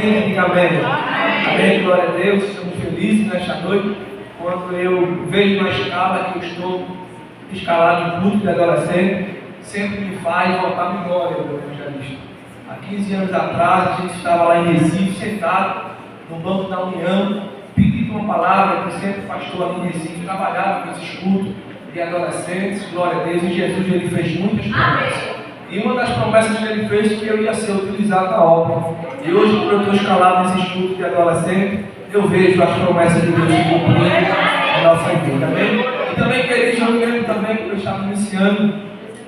crente, diga amém. Amém, glória a Deus. Estamos felizes nesta noite, quando eu vejo na escala que eu estou escalado no culto de adolescente, sempre me faz voltar à glória do evangelista. Há 15 anos atrás, a gente estava lá em Recife, sentado no banco da União, pedindo uma palavra, que sempre o pastor ali em Recife trabalhava com esses cultos de adolescentes, glória a Deus, e Jesus ele fez muitas promessas. E uma das promessas que ele fez que eu ia ser utilizado na obra. E hoje, quando eu estou escalado nesse estudo de adolescente, eu vejo as promessas de Deus se cumprindo na nossa vida, amém? E também, queridos, eu me lembro também que eu estava iniciando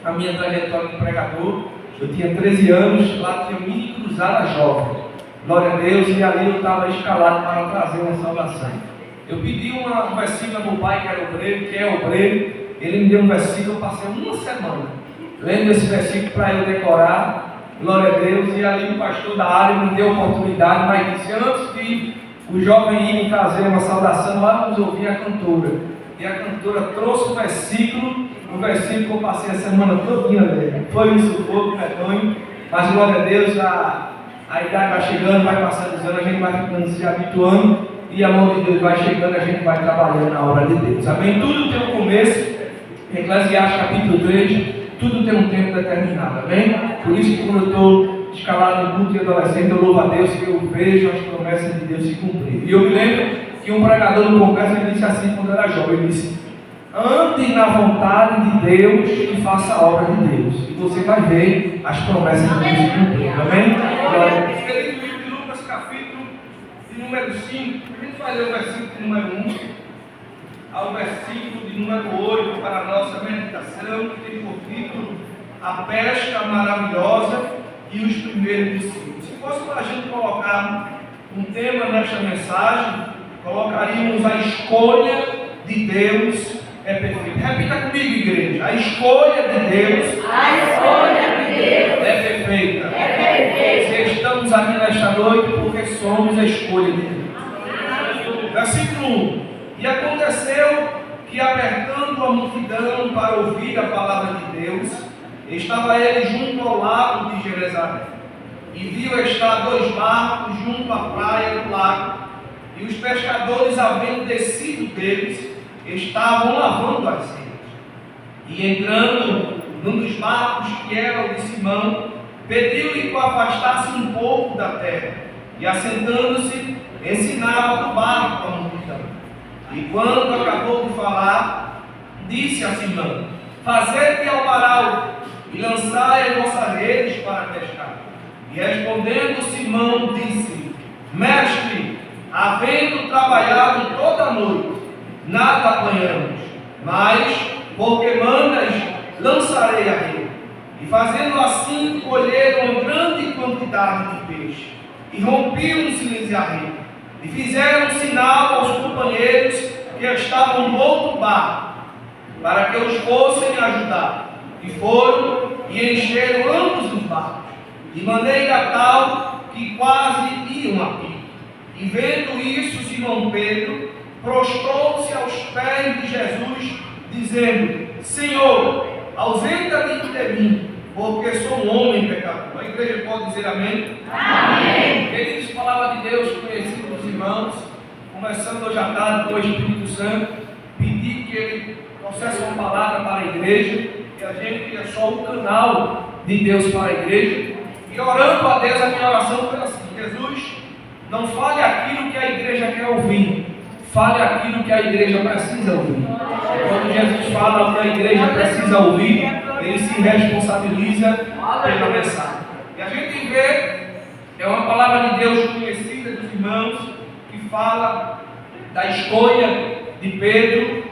a minha trajetória de pregador. Eu tinha 13 anos, lá tinha mini cruzada jovem. Glória a Deus, e ali eu estava escalado para trazer uma salvação. Eu pedi um versículo ao meu pai, que é obreiro, ele me deu um versículo, eu passei uma semana lendo esse versículo para eu decorar, glória a Deus, e ali o pastor da área me deu a oportunidade, mas disse, antes de o jovem ir me trazer uma saudação, lá vamos ouvir a cantora. E a cantora trouxe o versículo que eu passei a semana todinha lendo. Foi um sufoco medonho, mas glória a Deus, a idade vai chegando, vai passando os anos, a gente vai ficando se habituando, e a mão de Deus vai chegando, a gente vai trabalhando na obra de Deus. Amém? Tudo tem um começo, Eclesiastes capítulo 3, tudo tem um tempo determinado, amém? Por isso que quando eu estou escalado no culto de adolescente, eu louvo a Deus que eu vejo as promessas de Deus se cumprir. E eu me lembro que um pregador no congresso ele disse assim quando eu era jovem, ele disse, ande na vontade de Deus e faça a obra de Deus. E você vai ver as promessas de Deus se cumprir, amém? Querido livro de Lucas, capítulo de número 5, a gente vai ler o versículo de número 1. Ao versículo de número 8 para a nossa meditação, que tem por título A Pesca Maravilhosa e os Primeiros Discípulos. Se fosse para a gente colocar um tema nesta mensagem, colocaríamos a escolha de Deus é perfeita. Repita comigo, igreja. A escolha de Deus é perfeita. Se estamos aqui nesta noite porque somos a escolha de Deus. Versículo 1. E aconteceu que, apertando a multidão para ouvir a palavra de Deus, estava ele junto ao lago de Genezaré. E viu estar 2 barcos junto à praia do lago. E os pescadores, havendo descido deles, estavam lavando as redes. E entrando num dos barcos, que era o de Simão, pediu-lhe que o afastasse um pouco da terra. E assentando-se, ensinava do barco a multidão. E quando acabou de falar, disse a Simão, fazei-te ao varal e lançai as vossas redes para pescar. E respondendo Simão, disse, mestre, havendo trabalhado toda a noite, nada apanhamos, mas, porque mandas, lançarei a rede. E fazendo assim, colheram uma grande quantidade de peixe, e rompiam-se-lhes a rede. E fizeram um sinal aos companheiros que estavam no outro barco, para que os fossem ajudar. E foram e encheram ambos os barcos, de maneira tal que quase iam a pique. E vendo isso, Simão Pedro prostrou-se aos pés de Jesus, dizendo, Senhor, ausenta-te de mim, porque sou um homem pecador. A igreja pode dizer amém? Amém. Queridos, palavra de Deus conhecida dos irmãos, começando hoje à tarde com o Espírito Santo, pedir que ele trouxesse uma palavra para a igreja, que a gente é só o canal de Deus para a igreja, e orando a Deus, a minha oração foi assim, Jesus, não fale aquilo que a igreja quer ouvir, fale aquilo que a igreja precisa ouvir. Quando Jesus fala o que a igreja precisa ouvir, ele se responsabiliza pela mensagem. E a gente vê, é uma palavra de Deus conhecida dos irmãos, que fala da escolha de Pedro,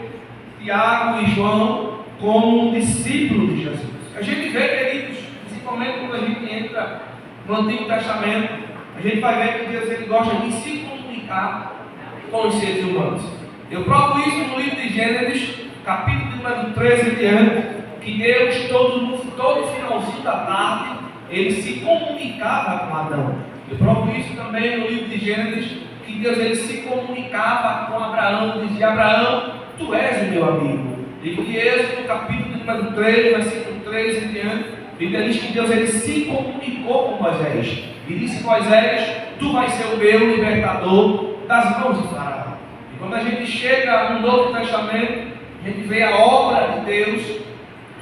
Tiago e João como um discípulo de Jesus. A gente vê, queridos, principalmente quando a gente entra no Antigo Testamento, a gente vai ver que Deus ele gosta de se comunicar com os seres humanos. Eu provo isso no livro de Gênesis, capítulo número 13 e diante, que Deus, todo finalzinho da tarde, ele se comunicava com Adão. Eu provo isso também no livro de Gênesis, que Deus ele se comunicava com Abraão, dizia, Abraão, tu és o meu amigo. Livro de Êxodo, capítulo número 3, versículo 3 e diante, Bíblia diz que Deus ele se comunicou com Moisés. E disse Moisés: tu vais ser o meu libertador das mãos de Faraó. E quando a gente chega no Novo Testamento, a gente vê a obra de Deus,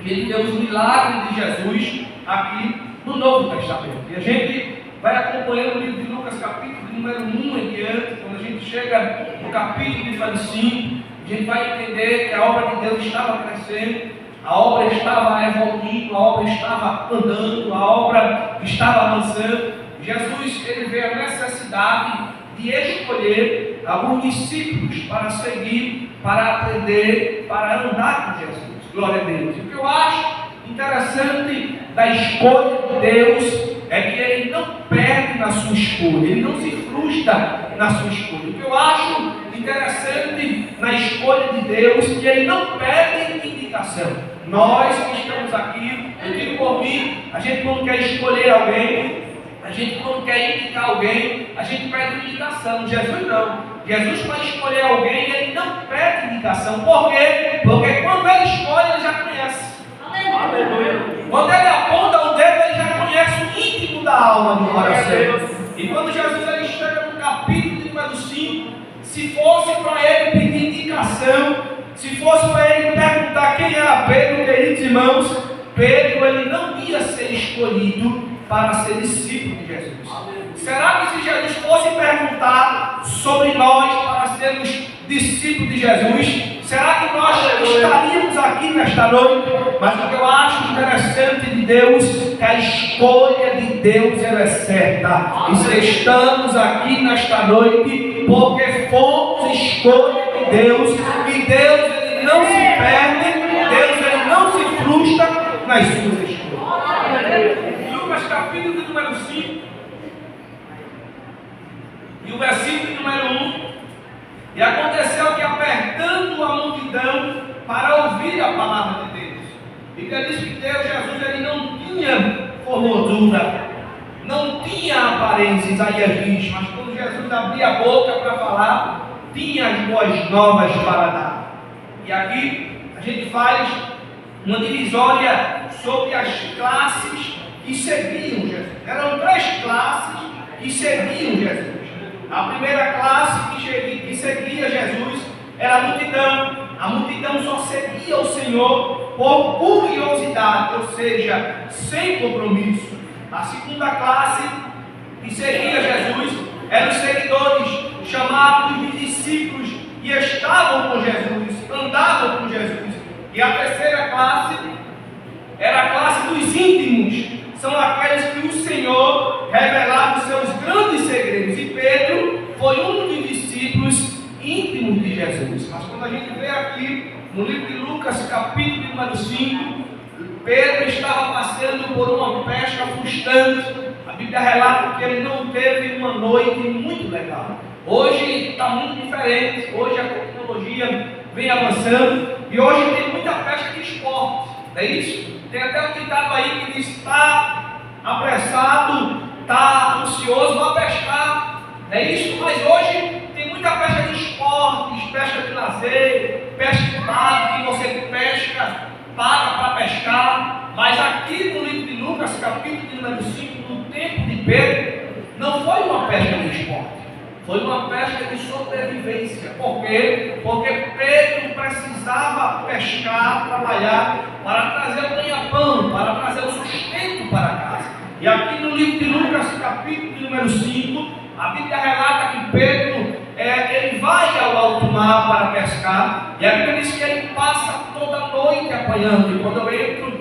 a gente vê os milagres de Jesus aqui no Novo Testamento. E a gente vai acompanhando o livro de Lucas, capítulo número 1 em diante. Quando a gente chega no capítulo de número 5, a gente vai entender que a obra de Deus estava crescendo, a obra estava evoluindo, a obra estava andando, a obra estava avançando. Jesus, ele vê a necessidade de escolher alguns discípulos para seguir, para aprender, para andar com Jesus. Glória a Deus. E o que eu acho interessante da escolha de Deus é que ele não perde na sua escolha, ele não se frustra na sua escolha. O que eu acho interessante na escolha de Deus é que ele não perde indicação. Nós que estamos aqui, eu digo por mim, a gente quando quer escolher alguém, a gente quando quer indicar alguém, a gente pede indicação. Jesus não. Jesus, para escolher alguém, ele não pede indicação. Por quê? Porque quando ele escolhe, ele já conhece. Aleluia. Quando ele aponta o dedo, ele já conhece o íntimo da alma do coração. E quando Jesus ele chega no capítulo de número 5, se fosse para ele pedir indicação, se fosse para ele perguntar quem era Pedro, queridos irmãos, Pedro ele não ia ser escolhido para ser discípulo de Jesus. Será que se Jesus fosse perguntar sobre nós para sermos discípulos de Jesus, será que nós estaríamos aqui nesta noite? Mas o que eu acho interessante de Deus é que a escolha de Deus ela é certa. E se estamos aqui nesta noite porque fomos escolha de Deus, e Deus ele não se perde, Deus ele não se frustra nas suas escolhas. Lucas capítulo número 5 e o versículo número 1. E aconteceu que, apertando a multidão para ouvir a palavra de Deus, a Bíblia diz que Deus, Jesus, ele não tinha formosura, não tinha aparência, Isaías diz, mas quando Jesus abria a boca para falar, tinha as boas novas para dar. E aqui a gente faz uma divisória sobre as classes que seguiam Jesus. Eram 3 classes que seguiam Jesus. A primeira classe que seguia Jesus era a multidão. A multidão só seguia o Senhor por curiosidade, ou seja, sem compromisso. A segunda classe que seguia Jesus eram os seguidores, chamados de discípulos, que estavam com Jesus, andavam com Jesus. E a terceira classe era a classe dos íntimos. São aqueles que o Senhor revelava os seus grandes segredos. E Pedro foi um dos discípulos íntimos de Jesus. Mas quando a gente vê aqui no livro de Lucas, capítulo número 5, Pedro estava passando por uma pesca frustrante. A Bíblia relata que ele não teve uma noite muito legal. Hoje está muito diferente. Hoje a tecnologia vem avançando e hoje tem muita pesca de esporte. Não é isso? Tem até um ditado aí que diz: está apressado, está ansioso, vai pescar. É isso, mas hoje tem muita pesca de esportes, pesca de lazer, pesca de pago, que você pesca, paga para pescar. Mas aqui no livro de Lucas, capítulo número 5, no tempo de Pedro, não foi uma pesca de esporte, foi uma pesca de sobrevivência. Por quê? Porque Pedro precisava pescar, trabalhar, para trazer o ganha-pão, para trazer o sustento para casa. E aqui no livro de Lucas, capítulo número 5, a Bíblia relata que Pedro, ele vai ao alto mar para pescar, e a Bíblia diz que ele passa toda a noite apanhando. E quando eu entro